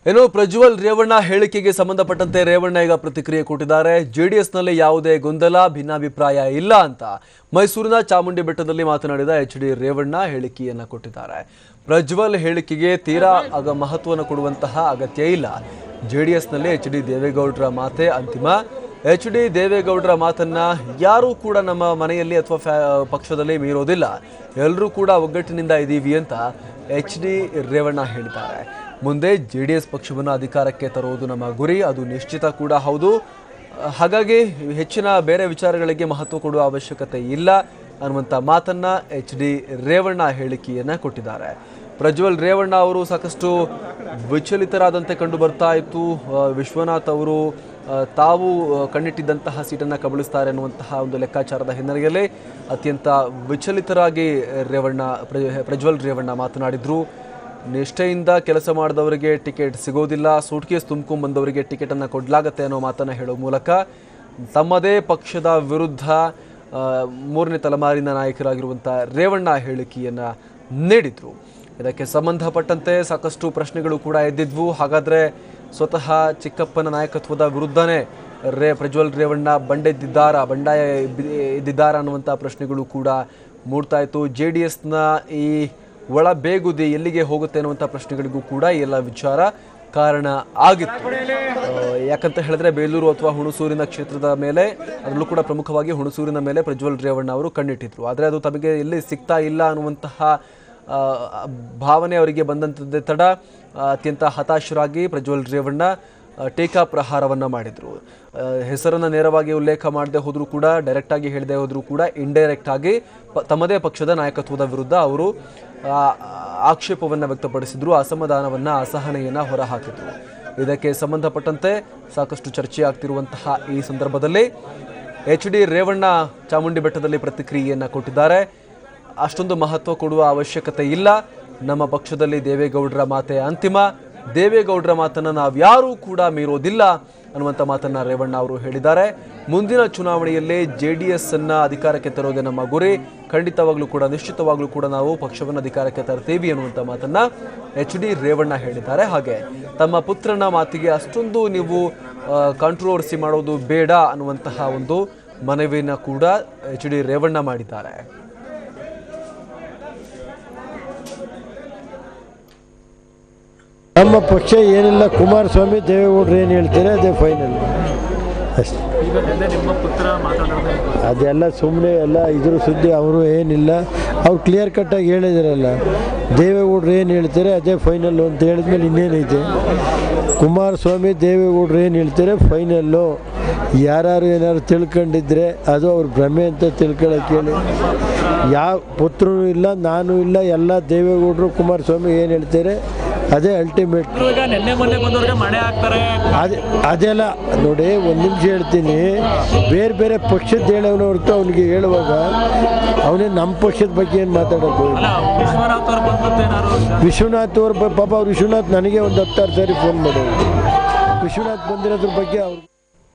ಏನು ಪ್ರಜ್ವಲ್ ರೇವಣ್ಣ ಹೇಳಿಕೆಗೆ ಸಂಬಂಧಪಟ್ಟಂತೆ ರೇವಣ್ಣ ಈಗ ಪ್ರತಿಕ್ರಿಯೆ ಕೊಟ್ಟಿದ್ದಾರೆ. ಜೆಡಿಎಸ್ನಲ್ಲಿ ಯಾವುದೇ ಗೊಂದಲ ಭಿನ್ನಾಭಿಪ್ರಾಯ ಇಲ್ಲ ಅಂತ ಮೈಸೂರಿನ ಚಾಮುಂಡಿ ಬೆಟ್ಟದಲ್ಲಿ ಮಾತನಾಡಿದ ಎಚ್.ಡಿ. ರೇವಣ್ಣ ಹೇಳಿಕೆಯನ್ನು ಕೊಟ್ಟಿದ್ದಾರೆ. ಪ್ರಜ್ವಲ್ ಹೇಳಿಕೆಗೆ ತೀರಾ ಮಹತ್ವವನ್ನು ಕೊಡುವಂತಹ ಅಗತ್ಯ ಇಲ್ಲ. ಜೆಡಿಎಸ್ನಲ್ಲಿ ಎಚ್.ಡಿ. ದೇವೇಗೌಡರ ಮಾತೇ ಅಂತಿಮ. ಎಚ್.ಡಿ. ದೇವೇಗೌಡರ ಮಾತನ್ನ ಯಾರೂ ಕೂಡ ನಮ್ಮ ಮನೆಯಲ್ಲಿ ಅಥವಾ ಪಕ್ಷದಲ್ಲಿ ಮೀರೋದಿಲ್ಲ. ಎಲ್ಲರೂ ಕೂಡ ಒಗ್ಗಟ್ಟಿನಿಂದ ಇದ್ದೀವಿ ಅಂತ ಎಚ್.ಡಿ. ರೇವಣ್ಣ ಹೇಳಿದ್ದಾರೆ. ಮುಂದೆ ಜೆಡಿಎಸ್ ಪಕ್ಷವನ್ನು ಅಧಿಕಾರಕ್ಕೆ ತರುವುದು ನಮ್ಮ ಗುರಿ, ಅದು ನಿಶ್ಚಿತ ಕೂಡ ಹೌದು. ಹಾಗಾಗಿ ಹೆಚ್ಚಿನ ಬೇರೆ ವಿಚಾರಗಳಿಗೆ ಮಹತ್ವ ಕೊಡುವ ಅವಶ್ಯಕತೆ ಇಲ್ಲ ಅನ್ನುವಂಥ ಮಾತನ್ನ ಎಚ್.ಡಿ. ರೇವಣ್ಣ ಹೇಳಿಕೆಯನ್ನು ಕೊಟ್ಟಿದ್ದಾರೆ. ಪ್ರಜ್ವಲ್ ರೇವಣ್ಣ ಅವರು ಸಾಕಷ್ಟು ವಿಚಲಿತರಾದಂತೆ ಕಂಡು ಬರ್ತಾ ಇತ್ತು. ವಿಶ್ವನಾಥ್ ಅವರು ತಾವು ಕಣ್ಣಿಟ್ಟಿದ್ದಂತಹ ಸೀಟನ್ನು ಕಬಳಿಸ್ತಾರೆ ಅನ್ನುವಂತಹ ಒಂದು ಲೆಕ್ಕಾಚಾರದ ಹಿನ್ನೆಲೆಯಲ್ಲಿ ಅತ್ಯಂತ ವಿಚಲಿತರಾಗಿ ಪ್ರಜ್ವಲ್ ರೇವಣ್ಣ ಮಾತನಾಡಿದರು. ನಿಷ್ಠೆಯಿಂದ ಕೆಲಸ ಮಾಡಿದವರಿಗೆ ಟಿಕೆಟ್ ಸಿಗೋದಿಲ್ಲ, ಸೂಟ್ಕೇಸ್ ತುಂಬಿಕೊಂಡು ಬಂದವರಿಗೆ ಟಿಕೆಟನ್ನು ಕೊಡಲಾಗತ್ತೆ ಅನ್ನೋ ಮಾತನ್ನು ಹೇಳೋ ಮೂಲಕ ತಮ್ಮದೇ ಪಕ್ಷದ ವಿರುದ್ಧ ಮೂರನೇ ತಲೆಮಾರಿನ ನಾಯಕರಾಗಿರುವಂಥ ರೇವಣ್ಣ ಹೇಳಿಕೆಯನ್ನು ನೀಡಿದರು. ಇದಕ್ಕೆ ಸಂಬಂಧಪಟ್ಟಂತೆ ಸಾಕಷ್ಟು ಪ್ರಶ್ನೆಗಳು ಕೂಡ ಎದ್ದಿದ್ವು. ಹಾಗಾದರೆ ಸ್ವತಃ ಚಿಕ್ಕಪ್ಪನ ನಾಯಕತ್ವದ ವಿರುದ್ಧನೇ ಪ್ರಜ್ವಲ್ ರೇವಣ್ಣ ಬಂಡಾಯ ಎದ್ದಿದ್ದಾರಾ ಅನ್ನುವಂಥ ಪ್ರಶ್ನೆಗಳು ಕೂಡ ಮೂಡ್ತಾ ಇತ್ತು. JDSನ ಈ ಒಳ ಬೇಗುದಿ ಎಲ್ಲಿಗೆ ಹೋಗುತ್ತೆ ಅನ್ನುವಂಥ ಪ್ರಶ್ನೆಗಳಿಗೂ ಕೂಡ ಎಲ್ಲ ವಿಚಾರ ಕಾರಣ ಆಗಿತ್ತು. ಯಾಕಂತ ಹೇಳಿದ್ರೆ ಬೇಲೂರು ಅಥವಾ ಹುಣಸೂರಿನ ಕ್ಷೇತ್ರದ ಮೇಲೆ, ಅದರಲ್ಲೂ ಕೂಡ ಪ್ರಮುಖವಾಗಿ ಹುಣಸೂರಿನ ಮೇಲೆ ಪ್ರಜ್ವಲ್ ರೇವಣ್ಣ ಅವರು ಕಣ್ಣಿಟ್ಟಿದ್ರು. ಆದರೆ ಅದು ತಮಗೆ ಎಲ್ಲಿ ಸಿಗ್ತಾ ಇಲ್ಲ ಅನ್ನುವಂತಹ ಭಾವನೆ ಅವರಿಗೆ ಬಂದಂಥದ್ದೇ ತಡ ಅತ್ಯಂತ ಹತಾಶರಾಗಿ ಪ್ರಜ್ವಲ್ ರೇವಣ್ಣ ಟೀಕಾ ಪ್ರಹಾರವನ್ನು ಮಾಡಿದರು. ಹೆಸರನ್ನು ನೇರವಾಗಿ ಉಲ್ಲೇಖ ಮಾಡದೆ ಹೋದರೂ ಕೂಡ, ಡೈರೆಕ್ಟಾಗಿ ಹೇಳದೆ ಹೋದರೂ ಕೂಡ ಇಂಡೈರೆಕ್ಟ್ ಆಗಿ ತಮ್ಮದೇ ಪಕ್ಷದ ನಾಯಕತ್ವದ ವಿರುದ್ಧ ಅವರು ಆಕ್ಷೇಪವನ್ನು ವ್ಯಕ್ತಪಡಿಸಿದ್ರು, ಅಸಮಾಧಾನವನ್ನು, ಅಸಹನೆಯನ್ನು ಹೊರಹಾಕಿದ್ರು. ಇದಕ್ಕೆ ಸಂಬಂಧಪಟ್ಟಂತೆ ಸಾಕಷ್ಟು ಚರ್ಚೆ ಆಗ್ತಿರುವಂತಹ ಈ ಸಂದರ್ಭದಲ್ಲಿ ಎಚ್.ಡಿ. ರೇವಣ್ಣ ಚಾಮುಂಡಿ ಬೆಟ್ಟದಲ್ಲಿ ಪ್ರತಿಕ್ರಿಯೆಯನ್ನು ಕೊಟ್ಟಿದ್ದಾರೆ. ಅಷ್ಟೊಂದು ಮಹತ್ವ ಕೊಡುವ ಅವಶ್ಯಕತೆ ಇಲ್ಲ. ನಮ್ಮ ಪಕ್ಷದಲ್ಲಿ ದೇವೇಗೌಡರ ಮಾತೇ ಅಂತಿಮ. ದೇವೇಗೌಡರ ಮಾತನ್ನು ನಾವ್ಯಾರೂ ಕೂಡ ಮೀರೋದಿಲ್ಲ ಅನ್ನುವಂಥ ಮಾತನ್ನು ರೇವಣ್ಣ ಅವರು ಹೇಳಿದ್ದಾರೆ. ಮುಂದಿನ ಚುನಾವಣೆಯಲ್ಲಿ JDS ಅನ್ನು ಅಧಿಕಾರಕ್ಕೆ ತರೋದೇ ನಮ್ಮ ಗುರಿ. ಖಂಡಿತವಾಗ್ಲೂ ಕೂಡ, ನಿಶ್ಚಿತವಾಗ್ಲೂ ಕೂಡ ನಾವು ಪಕ್ಷವನ್ನು ಅಧಿಕಾರಕ್ಕೆ ತರ್ತೀವಿ ಅನ್ನುವಂಥ ಮಾತನ್ನು ಎಚ್.ಡಿ. ರೇವಣ್ಣ ಹೇಳಿದ್ದಾರೆ. ಹಾಗೆ ತಮ್ಮ ಪುತ್ರನ ಮಾತಿಗೆ ಅಷ್ಟೊಂದು ನೀವು ಕಾಂಟ್ರವರ್ಸಿ ಮಾಡೋದು ಬೇಡ ಅನ್ನುವಂತಹ ಒಂದು ಮನವಿಯನ್ನು ಕೂಡ ಎಚ್.ಡಿ. ರೇವಣ್ಣ ಮಾಡಿದ್ದಾರೆ. ನಮ್ಮ ಪಕ್ಷ ಏನಿಲ್ಲ, ಕುಮಾರಸ್ವಾಮಿ ದೇವೇಗೌಡರು ಏನು ಹೇಳ್ತಾರೆ ಅದೇ ಫೈನಲ್ ಅಷ್ಟೇ. ಅದೆಲ್ಲ ಸುಮ್ಮನೆ ಎಲ್ಲ ಇದ್ರ ಸುದ್ದಿ. ಅವರು ಏನಿಲ್ಲ, ಅವ್ರು ಕ್ಲಿಯರ್ ಕಟ್ಟಾಗಿ ಹೇಳಿದಾರಲ್ಲ, ದೇವೇಗೌಡರು ಏನು ಹೇಳ್ತಾರೆ ಅದೇ ಫೈನಲ್ಲು ಅಂತ ಹೇಳಿದ್ಮೇಲೆ ಇನ್ನೇನೈತೆ. ಕುಮಾರಸ್ವಾಮಿ ದೇವೇಗೌಡರು ಏನು ಹೇಳ್ತಾರೆ ಫೈನಲ್ಲು. ಯಾರು ಏನಾದ್ರು ತಿಳ್ಕೊಂಡಿದ್ರೆ ಅದು ಅವ್ರ ಭ್ರಮೆ ಅಂತ ತಿಳ್ಕೊಳ್ಳೋಕೆ ಹೇಳಿ. ಯಾವ ಪುತ್ರನೂ ಇಲ್ಲ, ನಾನು ಇಲ್ಲ, ಎಲ್ಲ ದೇವೇಗೌಡರು ಕುಮಾರಸ್ವಾಮಿ ಏನು ಹೇಳ್ತಾರೆ ಅದೇ ಅಲ್ಟಿಮೇಟ್. ಅದೆಲ್ಲ ನೋಡಿ, ಒಂದು ನಿಮಿಷ ಹೇಳ್ತೀನಿ. ಬೇರೆ ಬೇರೆ ಪಕ್ಷದ ಹೇಳೋನು ಹೊರತು ಅವನಿಗೆ ಹೇಳುವಾಗ ಅವನೇ ನಮ್ಮ ಪಕ್ಷದ ಬಗ್ಗೆ ಏನು ಮಾತಾಡೋದು. ವಿಶ್ವನಾಥ್ ಅವ್ರ ಪಾಪ, ಅವ್ರು ವಿಶ್ವನಾಥ್ ನನಗೆ ಒಂದು 10 ಸಾರಿ ಫೋನ್ ಮಾಡೋದು. ವಿಶ್ವನಾಥ್ ಬಂದಿರೋದ್ರ ಬಗ್ಗೆ ಅವ್ರು